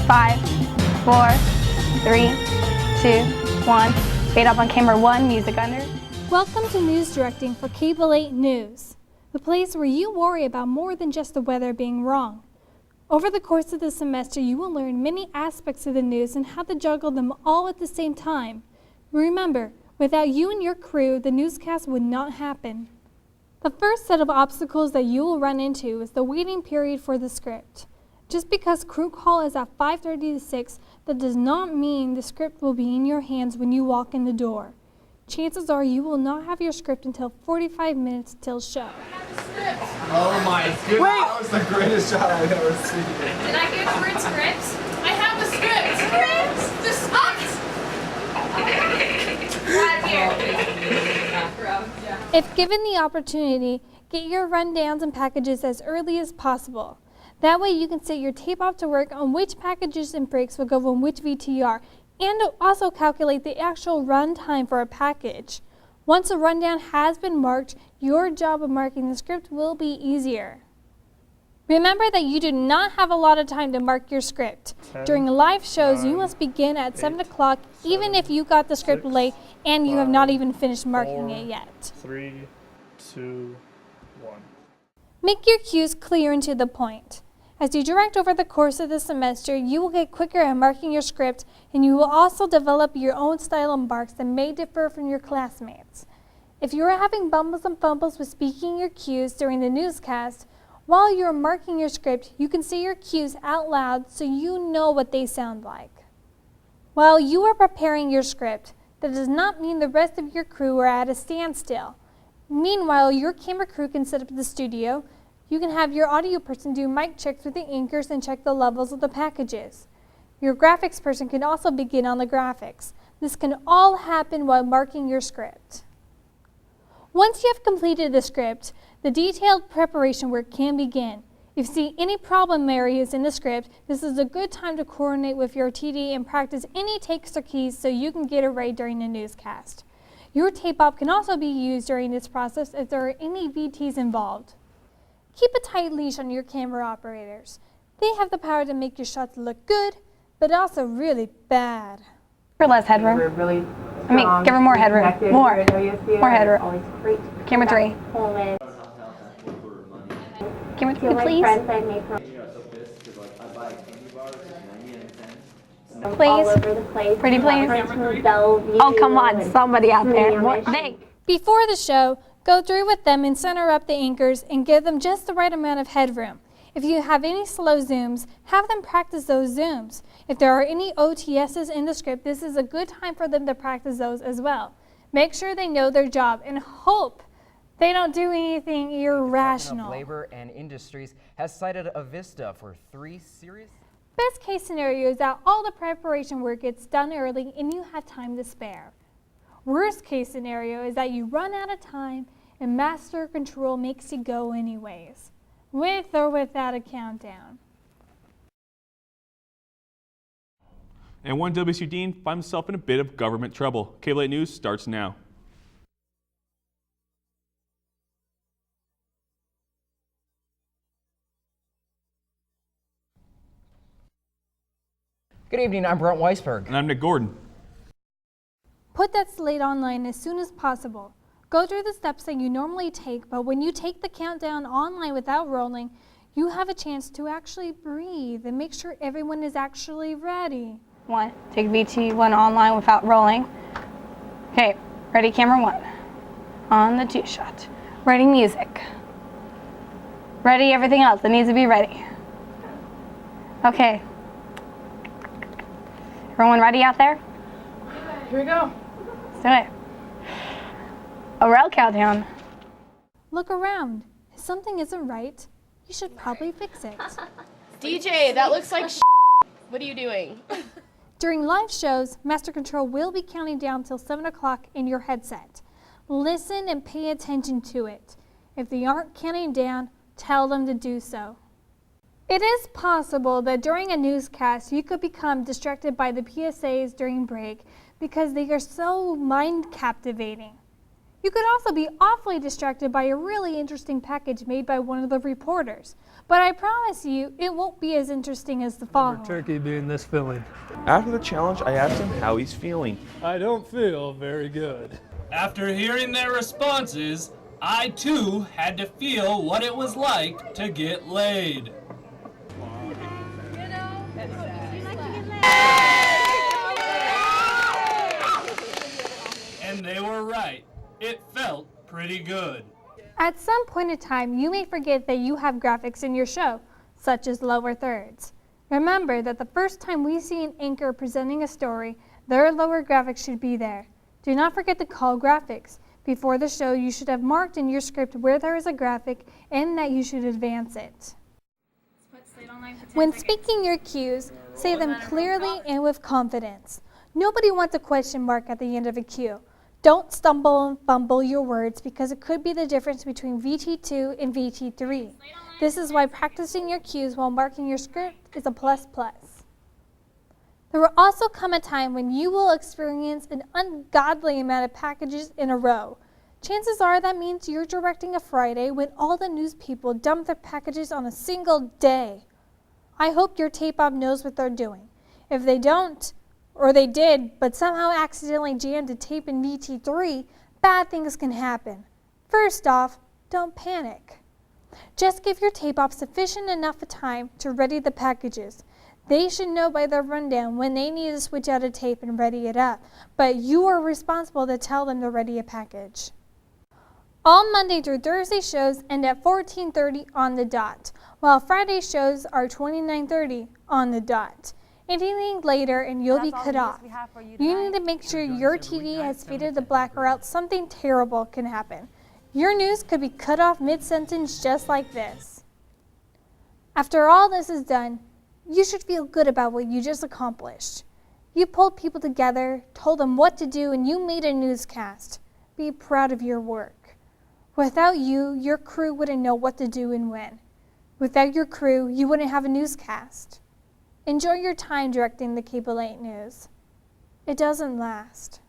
5, 4, 3, 2, 1. Fade up on camera 1, music under. Welcome to News Directing for Cable 8 News, the place where you worry about more than just the weather being wrong. Over the course of the semester, you will learn many aspects of the news and how to juggle them all at the same time. Remember, without you and your crew, the newscast would not happen. The first set of obstacles that you will run into is the waiting period for the script. Just because crew call is at 5:30 to 6, that does not mean the script will be in your hands when you walk in the door. Chances are you will not have your script until 45 minutes till show. Oh my goodness, that was the greatest shot I've ever seen. Did I get the word script? I have the script! Script! The script! Right here. If given the opportunity, get your rundowns and packages as early as possible. That way you can set your tape off to work on which packages and breaks will go on which VTR, and also calculate the actual run time for a package. Once a rundown has been marked, your job of marking the script will be easier. Remember that you do not have a lot of time to mark your script. During live shows, you must begin at 7 o'clock, even if you got the script late and you have not even finished marking it yet. 3, 2, 1. Make your cues clear and to the point. As you direct over the course of the semester, you will get quicker at marking your script, and you will also develop your own style of marks that may differ from your classmates. If you are having bumbles and fumbles with speaking your cues during the newscast, while you are marking your script, you can say your cues out loud so you know what they sound like. While you are preparing your script, that does not mean the rest of your crew are at a standstill. Meanwhile, your camera crew can set up the studio. You can have your audio person do mic checks with the anchors and check the levels of the packages. Your graphics person can also begin on the graphics. This can all happen while marking your script. Once you have completed the script, the detailed preparation work can begin. If you see any problem areas in the script, this is a good time to coordinate with your TD and practice any takes or keys so you can get it right during the newscast. Your tape op can also be used during this process if there are any VTs involved. Keep a tight leash on your camera operators. They have the power to make your shots look good, but also really bad. For less headroom. Give her more headroom. More headroom. Camera 3. Camera 3, please. Please. Pretty please. Oh, come on, somebody out there. Before the show, go through with them and center up the anchors and give them just the right amount of headroom. If you have any slow zooms, have them practice those zooms. If there are any OTSs in the script, this is a good time for them to practice those as well. Make sure they know their job and hope they don't do anything irrational. Labor and Industries has cited Avista for 3 serious. Best case scenario is that all the preparation work gets done early and you have time to spare. Worst case scenario is that you run out of time and Master Control makes you go anyways, with or without a countdown. And one WSU Dean finds himself in a bit of government trouble. Cable 8 News starts now. Good evening, I'm Brent Weisberg. And I'm Nick Gordon. Put that slate online as soon as possible. Go through the steps that you normally take, but when you take the countdown online without rolling, you have a chance to actually breathe and make sure everyone is actually ready. 1. Take VT1 online without rolling. Okay, ready, camera 1. On the 2 shot. Ready, music. Ready, everything else that needs to be ready. Okay. Everyone ready out there? Here we go. Let's do it. A rail countdown. Look around. If something isn't right, you should probably fix it. DJ, that looks like What are you doing? During live shows, Master Control will be counting down till 7 o'clock in your headset. Listen and pay attention to it. If they aren't counting down, tell them to do so. It is possible that during a newscast, you could become distracted by the PSAs during break because they are so mind-captivating. You could also be awfully distracted by a really interesting package made by one of the reporters. But I promise you, it won't be as interesting as the following. Turkey being this filling. After the challenge, I asked him how he's feeling. I don't feel very good. After hearing their responses, I too had to feel what it was like to get laid. And they were right. It felt pretty good. At some point in time, you may forget that you have graphics in your show, such as lower thirds. Remember that the first time we see an anchor presenting a story, their lower graphics should be there. Do not forget to call graphics. Before the show, you should have marked in your script where there is a graphic and that you should advance it. When speaking your cues, say them clearly and with confidence. Nobody wants a question mark at the end of a cue. Don't stumble and fumble your words because it could be the difference between VT2 and VT3. This is why practicing your cues while marking your script is a plus plus. There will also come a time when you will experience an ungodly amount of packages in a row. Chances are that means you're directing a Friday when all the news people dump their packages on a single day. I hope your tape op knows what they're doing. If they don't, or they did, but somehow accidentally jammed a tape in VT3, bad things can happen. First off, don't panic. Just give your tape op sufficient enough time to ready the packages. They should know by their rundown when they need to switch out a tape and ready it up, but you are responsible to tell them to ready a package. All Monday through Thursday shows end at 14:30 on the dot, while Friday shows are 29:30 on the dot. Anything later and you'll be cut off. You need to make sure your TV has faded to black or else something terrible can happen. Your news could be cut off mid-sentence just like this. After all this is done, you should feel good about what you just accomplished. You pulled people together, told them what to do, and you made a newscast. Be proud of your work. Without you, your crew wouldn't know what to do and when. Without your crew, you wouldn't have a newscast. Enjoy your time directing the Cable 8 News. It doesn't last.